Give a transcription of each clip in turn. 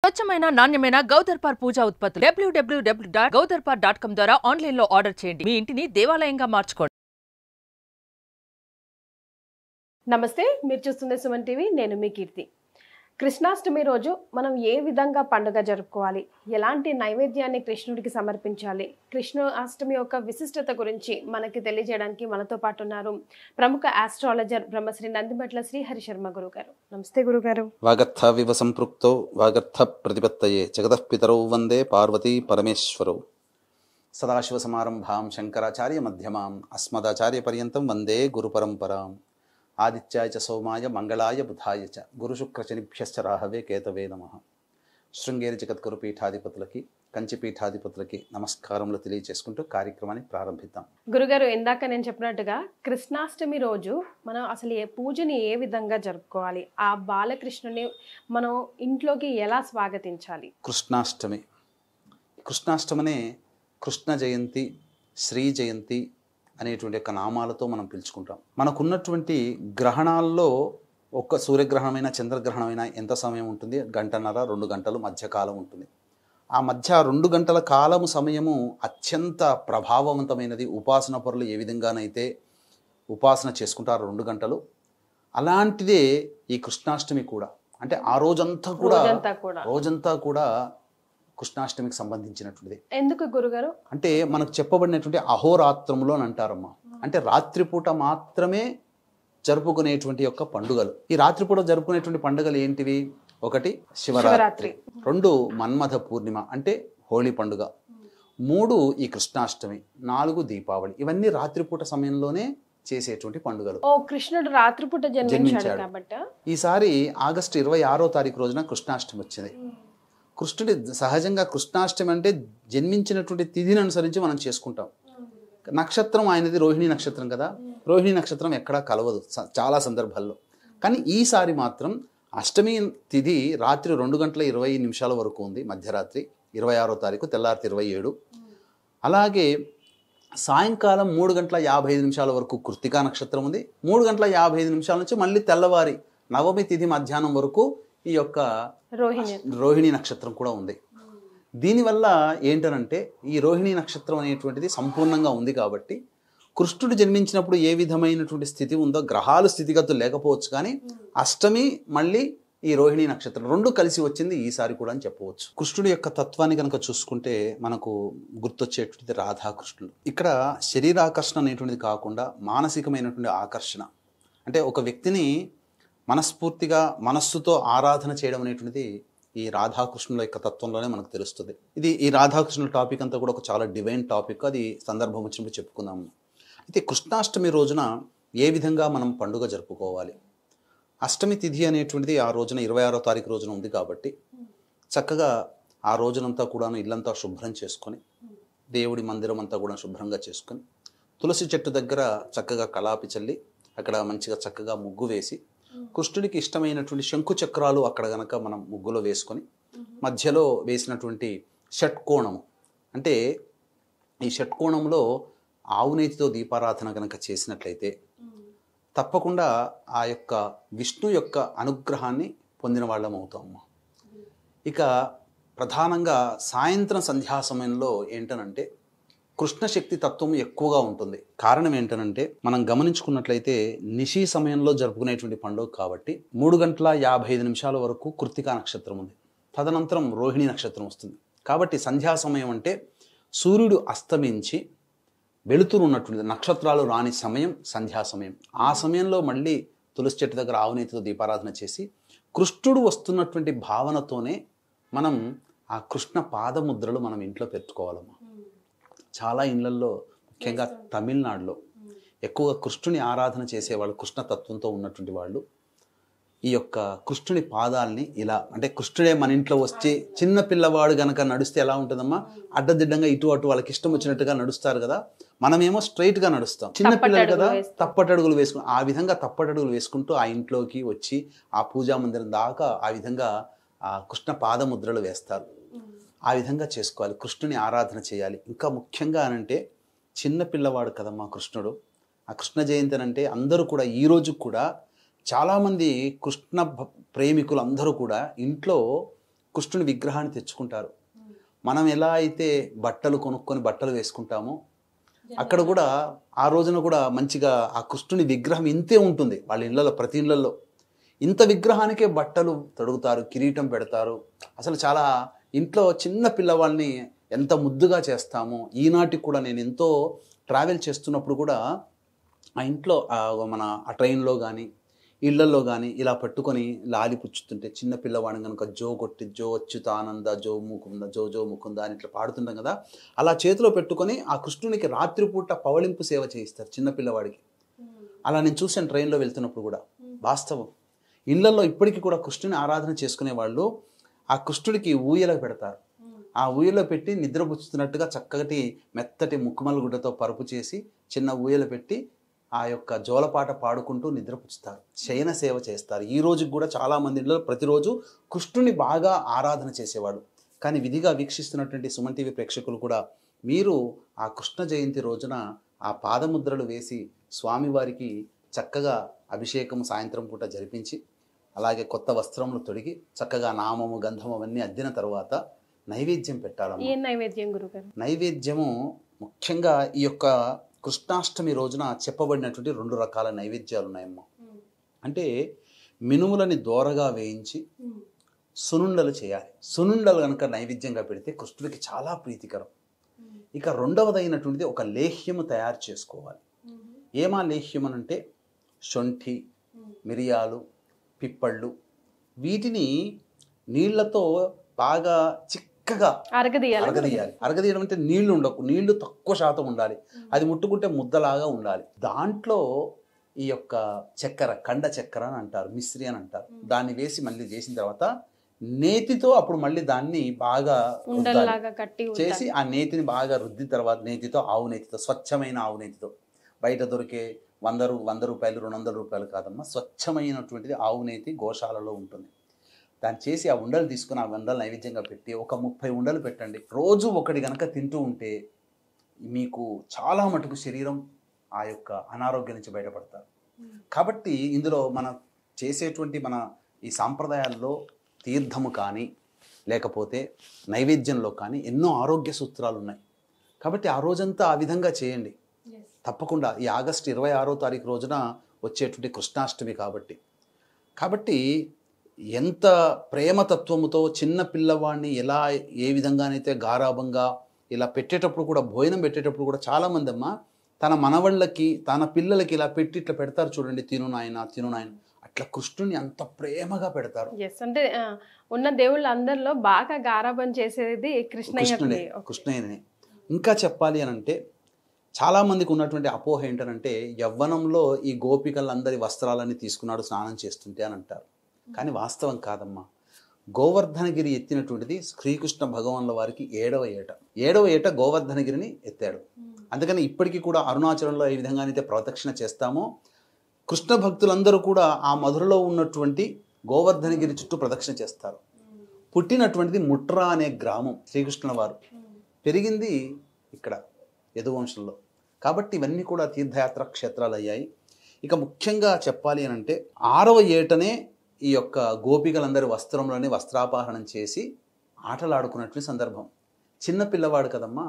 స్వచ్ఛమైన నాణ్యమైన గౌదర్పార్ పూజా ఉత్పత్తులు www.gaudarpar.com ద్వారా ఆన్లైన్ లో ఆర్డర్ చేయండి. మీ ఇంటిని దేవాలయంగా మార్చుకోండి. నమస్తే, మీరు చూస్తుంది సుమన్ టీవీ. నేను మీ కీర్తి. కృష్ణాష్టమి రోజు మనం ఏ విధంగా పండుగ జరుపుకోవాలి, ఎలాంటి నైవేద్యాన్ని కృష్ణుడికి సమర్పించాలి, కృష్ణాష్టమి యొక్క విశిష్టత గురించి మనకి తెలియజేయడానికి మనతో పాటు ఉన్నారు ప్రముఖ ఆస్ట్రాలజర్ బ్రహ్మశ్రీ నందిమట్ల శ్రీహరి శర్మ గురుగారు. నమస్తే గురుగారు. వాగర్థ వివ సంపృక్తో వాగర్థ ప్రతిపత్తయే జగతః పితరౌ వందే పార్వతీ పరమేశ్వరౌ. సదాశివ సమారంభాం శంకరాచార్య మధ్యమాం అస్మదాచార్య పర్యంతం వందే గురు పరంపరాం. ఆదిత్యాయ చ సోమాయ మంగళాయ బుధాయ చ గురుశుక్రశనిభ్యశ్చ రాహవే కేతవే నమః. శృంగేరి జగద్గురు పీఠాధిపతులకి, కంచి పీఠాధిపతులకి నమస్కారములు తెలియజేసుకుంటూ కార్యక్రమాన్ని ప్రారంభిద్దాం. గురుగారు, ఇందాక నేను చెప్పినట్టుగా కృష్ణాష్టమి రోజు మనం అసలు పూజని ఏ విధంగా జరుపుకోవాలి, ఆ బాలకృష్ణుని మనం ఇంట్లోకి ఎలా స్వాగతించాలి? కృష్ణాష్టమనే కృష్ణ జయంతి, శ్రీ జయంతి అనేటువంటి యొక్క నామాలతో మనం పిలుచుకుంటాం. మనకున్నటువంటి గ్రహణాల్లో ఒక్క సూర్యగ్రహణమైన చంద్రగ్రహణమైనా ఎంత సమయం ఉంటుంది? 1.5-2 గంటలు మధ్యకాలం ఉంటుంది. ఆ మధ్య 2 గంటల కాలము సమయము అత్యంత ప్రభావవంతమైనది. ఉపాసన పరులు ఏ విధంగానైతే ఉపాసన చేసుకుంటారు 2 గంటలు, అలాంటిదే ఈ కృష్ణాష్టమి కూడా. అంటే ఆ రోజంతా కూడా కృష్ణాష్టమికి సంబంధించినటువంటిది. ఎందుకు గురుగారు? అంటే మనకు చెప్పబడినటువంటి అహోరాత్రములు అని అంటారమ్మా. అంటే రాత్రిపూట మాత్రమే జరుపుకునేటువంటి యొక్క పండుగలు. ఈ రాత్రిపూట జరుపుకునేటువంటి పండుగలు ఏంటివి? 1 శివరాత్రి, 2 మన్మథ పూర్ణిమ అంటే హోళీ పండుగ, 3 ఈ కృష్ణాష్టమి, 4 దీపావళి. ఇవన్నీ రాత్రిపూట సమయంలోనే చేసేటువంటి పండుగలు. కృష్ణుడు రాత్రిపూట జన్మించాడు కాబట్టి ఈసారి ఆగస్టు 26వ తారీఖు రోజున కృష్ణాష్టమి వచ్చింది. కృష్ణుడి సహజంగా కృష్ణాష్టమి అంటే జన్మించినటువంటి తిథిని అనుసరించి మనం చేసుకుంటాం. నక్షత్రం ఆయనది రోహిణి నక్షత్రం కదా, రోహిణి నక్షత్రం ఎక్కడా కలవదు చాలా సందర్భాల్లో. కానీ ఈసారి మాత్రం అష్టమి తిథి రాత్రి 2:20 వరకు ఉంది, మధ్యరాత్రి 26వ తారీఖు, తెల్లారి 27. అలాగే సాయంకాలం 3:55 వరకు కృత్తికా నక్షత్రం ఉంది. 3:55 నుంచి మళ్ళీ తెల్లవారి నవమి తిథి మధ్యాహ్నం వరకు ఈ యొక్క రోహిణి నక్షత్రం కూడా ఉంది. దీనివల్ల ఏంటనంటే ఈ రోహిణి నక్షత్రం అనేటువంటిది సంపూర్ణంగా ఉంది కాబట్టి కృష్ణుడు జన్మించినప్పుడు ఏ విధమైనటువంటి స్థితి ఉందో, గ్రహాలు స్థితిగతులు లేకపోవచ్చు, కానీ అష్టమి మళ్ళీ ఈ రోహిణి నక్షత్రం 2 కలిసి వచ్చింది ఈసారి కూడా అని చెప్పవచ్చు. కృష్ణుడి యొక్క తత్వాన్ని కనుక చూసుకుంటే మనకు గుర్తొచ్చేటువంటిది రాధాకృష్ణుడు. ఇక్కడ శరీరాకర్షణ అనేటువంటిది కాకుండా మానసికమైనటువంటి ఆకర్షణ. అంటే ఒక వ్యక్తిని మనస్ఫూర్తిగా మనస్సుతో ఆరాధన చేయడం అనేటువంటిది ఈ రాధాకృష్ణుల యొక్క తత్వంలోనే మనకు తెలుస్తుంది. ఈ రాధాకృష్ణుల టాపిక్ అంతా కూడా ఒక చాలా డివైన్ టాపిక్. అది సందర్భం వచ్చినప్పుడు చెప్పుకుందాము. అయితే కృష్ణాష్టమి రోజున ఏ విధంగా మనం పండుగ జరుపుకోవాలి? అష్టమి తిథి అనేటువంటిది ఆ రోజున 26వ తారీఖు రోజున ఉంది కాబట్టి చక్కగా ఆ రోజునంతా కూడా ఇల్లంతా శుభ్రం చేసుకొని, దేవుడి మందిరం అంతా కూడా శుభ్రంగా చేసుకొని, తులసి చెట్టు దగ్గర చక్కగా కళాపి చల్లి అక్కడ మంచిగా చక్కగా ముగ్గు వేసి, కృష్ణుడికి ఇష్టమైనటువంటి శంకు చక్రాలు అక్కడ గనక మనం ముగ్గులో వేసుకొని, మధ్యలో వేసినటువంటి షట్కోణము, అంటే ఈ షట్కోణంలో ఆవు నేతితో దీపారాధన కనుక చేసినట్లయితే తప్పకుండా ఆ యొక్క విష్ణు యొక్క అనుగ్రహాన్ని పొందిన వాళ్ళం అవుతాము. ఇక ప్రధానంగా సాయంత్రం సంధ్యా సమయంలో ఏంటనంటే కృష్ణశక్తి తత్వం ఎక్కువగా ఉంటుంది. కారణం ఏంటనంటే మనం గమనించుకున్నట్లయితే నిశీ సమయంలో జరుపుకునేటువంటి పండుగ కాబట్టి 3:55 వరకు కృత్తికా నక్షత్రం ఉంది. తదనంతరం రోహిణి నక్షత్రం వస్తుంది. కాబట్టి సంధ్యా సమయం అంటే సూర్యుడు అస్తమించి వెలుతురు ఉన్నటువంటి నక్షత్రాలు రాని సమయం సంధ్యా సమయం. ఆ సమయంలో మళ్ళీ తులసి చెట్టు దగ్గర ఆవునేతితో దీపారాధన చేసి కృష్ణుడు వస్తున్నటువంటి భావనతోనే మనం ఆ కృష్ణ పాదముద్రలు మనం ఇంట్లో పెట్టుకోవాలమ్మా. చాలా ఇళ్లల్లో, ముఖ్యంగా తమిళనాడులో ఎక్కువగా కృష్ణుని ఆరాధన చేసేవాళ్ళు, కృష్ణతత్వంతో ఉన్నటువంటి వాళ్ళు ఈ యొక్క కృష్ణుని పాదాలని ఇలా, అంటే కృష్ణుడే మన ఇంట్లో వచ్చి చిన్న పిల్లవాడు గనక నడిస్తే ఎలా ఉంటుందమ్మా, అడ్డదిడ్డంగా ఇటు అటు వాళ్ళకి ఇష్టం వచ్చినట్టుగా నడుస్తారు కదా, మనమేమో స్ట్రైట్గా నడుస్తాం. చిన్నపిల్లలు కదా తప్పటడుగులు వేసుకుని, ఆ విధంగా తప్పటడుగులు వేసుకుంటూ ఆ ఇంట్లోకి వచ్చి ఆ పూజా మందిరం దాకా ఆ విధంగా ఆ కృష్ణ పాదముద్రలు వేస్తారు. ఆ విధంగా చేసుకోవాలి, కృష్ణుని ఆరాధన చేయాలి. ఇంకా ముఖ్యంగా అనంటే చిన్న పిల్లవాడు కదమ్మా కృష్ణుడు. ఆ కృష్ణ జయంతి అంటే అందరూ కూడా ఈ రోజు కూడా చాలామంది కృష్ణ ప్రేమికులు అందరూ కూడా ఇంట్లో కృష్ణుని విగ్రహాన్ని తెచ్చుకుంటారు. మనం ఎలా అయితే బట్టలు కొనుక్కొని బట్టలు వేసుకుంటామో అక్కడ కూడా ఆ రోజున కూడా మంచిగా ఆ కృష్ణుని విగ్రహం ఇంతే ఉంటుంది వాళ్ళ ఇళ్ళలో, ప్రతి ఇళ్ళల్లో ఇంత విగ్రహానికే బట్టలు తొడుగుతారు, కిరీటం పెడతారు. అసలు చాలా ఇంట్లో చిన్న పిల్లవాళ్ళని ఎంత ముద్దుగా చేస్తామో. ఈనాటికి కూడా నేను ఎంతో ట్రావెల్ చేస్తున్నప్పుడు కూడా ఆ ఇంట్లో మన ఆ ట్రైన్లో కానీ ఇళ్లలో కానీ ఇలా పట్టుకొని లాలి పుచ్చుతుంటే చిన్న పిల్లవాడిని కనుక జో కొట్టి జో అచ్యుతానంద జో ముకుంద జో జో ముకుంద అని ఇట్లా పాడుతుంటాం కదా, అలా చేతిలో పెట్టుకొని ఆ కృష్ణునికి రాత్రిపూట పవళింపు సేవ చేయిస్తారు చిన్న పిల్లవాడికి. అలా నేను చూసాను ట్రైన్లో వెళ్తున్నప్పుడు కూడా. వాస్తవం ఇళ్లలో ఇప్పటికీ కూడా కృష్ణుని ఆరాధన చేసుకునే వాళ్ళు ఆ కృష్ణుడికి ఊయల పెడతారు. ఆ ఊయలో పెట్టి నిద్రపుచ్చుతున్నట్టుగా చక్కటి మెత్తటి ముక్కుమల గుడ్డతో పరుపు చేసి చిన్న ఊయల పెట్టి ఆ యొక్క జోలపాట పాడుకుంటూ నిద్రపుచ్చుతారు, శయన సేవ చేస్తారు. ఈ రోజుకి కూడా చాలామంది ఇళ్ళలో ప్రతిరోజు కృష్ణుని బాగా ఆరాధన చేసేవాడు. కానీ విధిగా వీక్షిస్తున్నటువంటి సుమన్ టీవీ ప్రేక్షకులు కూడా మీరు ఆ కృష్ణ జయంతి రోజున ఆ పాదముద్రలు వేసి స్వామివారికి చక్కగా అభిషేకం సాయంత్రం పూట జరిపించి అలాగే కొత్త వస్త్రములు తొడిగి చక్కగా నామము గంధము అవన్నీ అద్దిన తర్వాత నైవేద్యం పెట్టాలమ్మ. ఏ నైవేద్యం గురుగారు? నైవేద్యము ముఖ్యంగా ఈ యొక్క కృష్ణాష్టమి రోజున చెప్పబడినటువంటి 2 రకాల నైవేద్యాలు ఉన్నాయమ్మా. అంటే మినుములని దోరగా వేయించి సునుండలు చేయాలి. సునుండలు కనుక నైవేద్యంగా పెడితే కృష్ణుడికి చాలా ప్రీతికరం. ఇక రెండవదైనటువంటిది ఒక లేహ్యము తయారు చేసుకోవాలి. ఏమా లేహ్యం అంటే శొంఠి, మిరియాలు, పిప్పళ్ళు వీటిని నీళ్లతో బాగా చిక్కగా అరగదీయాలి. అరగదీయడం అంటే నీళ్లు ఉండకు, నీళ్లు తక్కువ శాతం ఉండాలి. అది ముట్టుకుంటే ముద్దలాగా ఉండాలి. దాంట్లో ఈ యొక్క చక్కెర, కండ చక్కెర అని అంటారు, మిశ్రి అని అంటారు. దాన్ని వేసి మళ్ళీ చేసిన తర్వాత నేతితో అప్పుడు మళ్ళీ దాన్ని బాగా చేసి ఆ నేతిని బాగా రుద్దిన తర్వాత నేతితో, ఆవు నేతితో, స్వచ్ఛమైన ఆవు నేతితో, బయట దొరికే 100 రూపాయలు 200 రూపాయలు కాదమ్మా, స్వచ్ఛమైనటువంటిది ఆవు నేతి గోశాలలో ఉంటుంది. దాన్ని చేసి ఆ ఉండలు తీసుకుని ఆ ఉండలు నైవేద్యంగా పెట్టి ఒక 30 ఉండలు పెట్టండి. రోజు ఒకటి కనుక తింటూ ఉంటే మీకు చాలా మటుకు శరీరం ఆ యొక్క అనారోగ్యం నుంచి బయటపడతారు. కాబట్టి ఇందులో మనం చేసేటువంటి మన ఈ సాంప్రదాయాల్లో తీర్థము కానీ లేకపోతే నైవేద్యంలో కానీ ఎన్నో ఆరోగ్య సూత్రాలు ఉన్నాయి. కాబట్టి ఆ రోజంతా ఆ విధంగా చేయండి. తప్పకుండా ఈ ఆగస్టు 26వ తారీఖు రోజున వచ్చేటువంటి కృష్ణాష్టమి కాబట్టి ఎంత ప్రేమతత్వముతో చిన్న పిల్లవాడిని ఎలా ఏ విధంగానైతే గారాభంగా ఇలా పెట్టేటప్పుడు కూడా, భోజనం పెట్టేటప్పుడు కూడా చాలామంది అమ్మ తన మనవళ్ళకి తన పిల్లలకి ఇలా పెట్టి ఇట్లా పెడతారు చూడండి, తిను నాయన తిను నాయన, అట్లా కృష్ణుని అంత ప్రేమగా పెడతారు. అంటే ఉన్న దేవుళ్ళ అందరిలో బాగా గారాబం చేసేది కృష్ణయ్యనే. ఇంకా చెప్పాలి అని అంటే చాలామందికి ఉన్నటువంటి అపోహ ఏంటంటే యవ్వనంలో ఈ గోపికలందరి వస్త్రాలని తీసుకున్నాడు స్నానం చేస్తుంటే అని అంటారు. కానీ వాస్తవం కాదమ్మా. గోవర్ధనగిరి ఎత్తినటువంటిది శ్రీకృష్ణ భగవాన్ల వారికి 7వ ఏట గోవర్ధనగిరిని ఎత్తాడు. అందుకని ఇప్పటికీ కూడా అరుణాచలంలో ఏ విధంగానైతే ప్రదక్షిణ చేస్తామో కృష్ణ భక్తులందరూ కూడా ఆ మధురలో ఉన్నటువంటి గోవర్ధనగిరి చుట్టూ ప్రదక్షిణ చేస్తారు. పుట్టినటువంటిది ముట్రా అనే గ్రామం, శ్రీకృష్ణుల వారు పెరిగింది ఇక్కడ యదువంశంలో. కాబట్టి ఇవన్నీ కూడా తీర్థయాత్ర క్షేత్రాలు అయ్యాయి. ఇక ముఖ్యంగా చెప్పాలి అని అంటే 6వ ఏటనే ఈ యొక్క గోపికలందరి వస్త్రంలోనే వస్త్రాపహరణం చేసి ఆటలాడుకున్నటువంటి సందర్భం. చిన్న పిల్లవాడు కదమ్మా,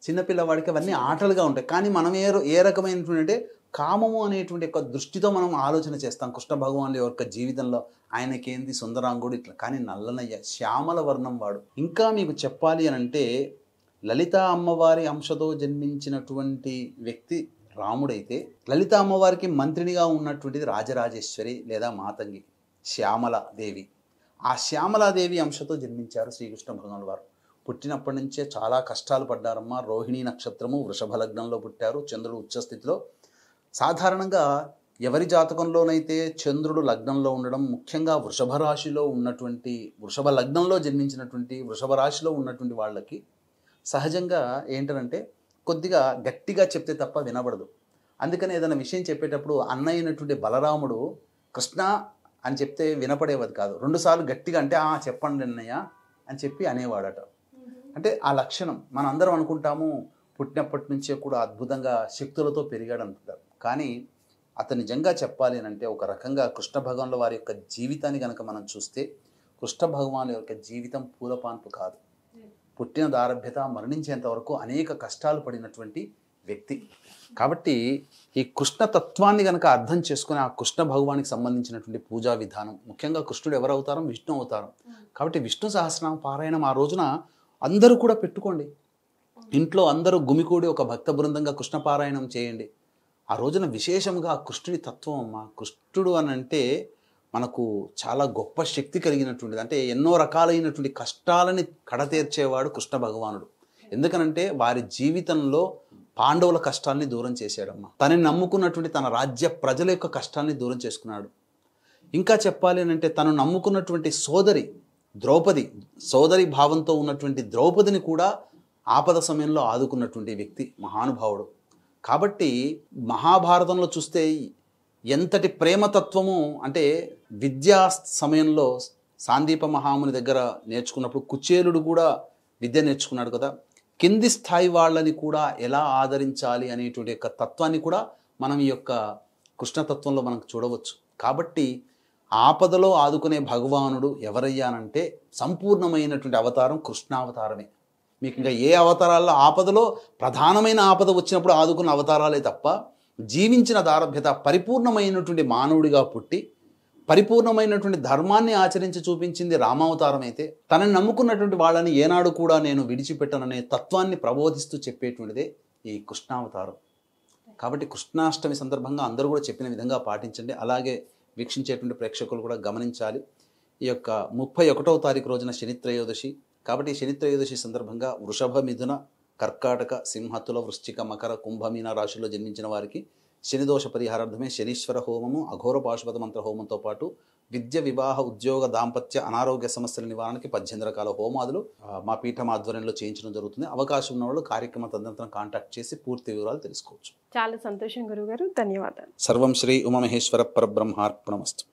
చిన్న పిల్లవాడికి అవన్నీ ఆటలుగా ఉంటాయి. కానీ మనం ఏ రకమైనటువంటి అంటే కామము అనేటువంటి యొక్క దృష్టితో మనం ఆలోచన చేస్తాం. కృష్ణ భగవానుల యొక్క జీవితంలో ఆయనకేంది సుందరాంగుడు ఇట్లా, కానీ నల్లనయ్య శ్యామల వర్ణం వాడు. ఇంకా మీకు చెప్పాలి అని అంటే లలిత అమ్మవారి అంశతో జన్మించినటువంటి వ్యక్తి రాముడైతే లలిత అమ్మవారికి మంత్రినిగా ఉన్నటువంటిది రాజరాజేశ్వరి లేదా మాతంగి శ్యామలాదేవి. ఆ శ్యామలాదేవి అంశతో జన్మించారు శ్రీకృష్ణ భగవానుల వారు. పుట్టినప్పటి నుంచే చాలా కష్టాలు పడ్డారమ్మా. రోహిణీ నక్షత్రము వృషభ లగ్నంలో పుట్టారు, చంద్రుడు ఉచ్చస్థితిలో. సాధారణంగా ఎవరి జాతకంలోనైతే చంద్రుడు లగ్నంలో ఉండడం, ముఖ్యంగా వృషభ రాశిలో ఉన్నటువంటి, వృషభ లగ్నంలో జన్మించినటువంటి వృషభ రాశిలో ఉన్నటువంటి వాళ్ళకి సహజంగా ఏంటంటే కొద్దిగా గట్టిగా చెప్తే తప్ప వినబడదు. అందుకని ఏదైనా విషయం చెప్పేటప్పుడు అన్నయ్య అయినటువంటి బలరాముడు కృష్ణ అని చెప్తే వినపడేది కాదు. 2 సార్లు గట్టిగా అంటే చెప్పండి అన్నయ్య అని చెప్పి అనేవాడట. అంటే ఆ లక్షణం మనం అందరం అనుకుంటాము పుట్టినప్పటి నుంచే కూడా అద్భుతంగా శక్తులతో పెరిగాడు అనుకుంటారు. కానీ అతను నిజంగా చెప్పాలి అని అంటే ఒక రకంగా కృష్ణ భగవానుల వారి యొక్క జీవితాన్ని కనుక మనం చూస్తే కృష్ణ భగవాను యొక్క జీవితం పూలపాన్పు కాదు. పుట్టిన దారభ్యత మరణించేంత వరకు అనేక కష్టాలు పడినటువంటి వ్యక్తి. కాబట్టి ఈ కృష్ణ తత్వాన్ని కనుక అర్థం చేసుకుని ఆ కృష్ణ భగవానికి సంబంధించినటువంటి పూజా విధానం, ముఖ్యంగా కృష్ణుడు ఎవరు అవతారం? విష్ణు అవతారం. కాబట్టి విష్ణు సహస్రనామ పారాయణం ఆ రోజున అందరూ కూడా పెట్టుకోండి. ఇంట్లో అందరూ గుమికూడి ఒక భక్త బృందంగా కృష్ణ పారాయణం చేయండి. ఆ రోజున విశేషంగా కృష్ణుడి తత్వం అమ్మ. కృష్ణుడు అని అంటే మనకు చాలా గొప్ప శక్తి కలిగినటువంటిది. అంటే ఎన్నో రకాలైనటువంటి కష్టాలని కడతీర్చేవాడు కృష్ణ భగవానుడు. ఎందుకనంటే వారి జీవితంలో పాండవుల కష్టాలని దూరం చేశాడమ్మా. తనని నమ్ముకున్నటువంటి తన రాజ్య ప్రజల యొక్క కష్టాన్ని దూరం చేసుకున్నాడు. ఇంకా చెప్పాలి అని అంటే తను నమ్ముకున్నటువంటి సోదరి ద్రౌపది, సోదరి భావంతో ఉన్నటువంటి ద్రౌపదిని కూడా ఆపద సమయంలో ఆదుకున్నటువంటి వ్యక్తి మహానుభావుడు. కాబట్టి మహాభారతంలో చూస్తే ఎంతటి ప్రేమతత్వము అంటే విద్యా సమయంలో సాందీప మహాముని దగ్గర నేర్చుకున్నప్పుడు కుచేలుడు కూడా విద్య నేర్చుకున్నాడు కదా. కింది స్థాయి వాళ్ళని కూడా ఎలా ఆదరించాలి అనేటువంటి యొక్క తత్వాన్ని కూడా మనం ఈ యొక్క కృష్ణతత్వంలో మనం చూడవచ్చు. కాబట్టి ఆపదలో ఆదుకునే భగవానుడు ఎవరయ్యానంటే సంపూర్ణమైనటువంటి అవతారం కృష్ణావతారమే. మీకు ఇంకా ఏ అవతారాల్లో ఆపదలో ప్రధానమైన ఆపద వచ్చినప్పుడు ఆదుకున్న అవతారాలే తప్ప జీవించిన దారభ్యత పరిపూర్ణమైనటువంటి మానవుడిగా పుట్టి పరిపూర్ణమైనటువంటి ధర్మాన్ని ఆచరించి చూపించింది రామావతారం అయితే, తనని నమ్ముకున్నటువంటి వాళ్ళని ఏనాడు కూడా నేను విడిచిపెట్టననే తత్వాన్ని ప్రబోధిస్తూ చెప్పేటువంటిదే ఈ కృష్ణావతారం. కాబట్టి కృష్ణాష్టమి సందర్భంగా అందరూ కూడా చెప్పిన విధంగా పాటించండి. అలాగే వీక్షించేటువంటి ప్రేక్షకులు కూడా గమనించాలి. ఈ యొక్క 31వ తారీఖు రోజున శనిత్రయోదశి. కాబట్టి శనిత్రయోదశి సందర్భంగా వృషభ, మిథున, కర్కాటక, సింహతుల, వృశ్చిక, మకర, కుంభమీన రాశుల్లో జన్మించిన వారికి శనిదోష పరిహారార్థమే శనీశ్వర హోమము, అఘోర పాశుపత మంత్ర హోమంతో పాటు విద్య, వివాహ, ఉద్యోగ, దాంపత్య, అనారోగ్య సమస్యల నివారణకి 18 రకాల హోమాదులు మా పీఠం ఆధ్వర్యంలో చేయించడం జరుగుతుంది. అవకాశం ఉన్న వాళ్ళు కార్యక్రమ తదనంతరం కాంటాక్ట్ చేసి పూర్తి వివరాలు తెలుసుకోవచ్చు. చాలా సంతోషం గురుగారు, ధన్యవాదాలు. సర్వం శ్రీ ఉమామహేశ్వర పరబ్రహ్మార్పణమస్తు.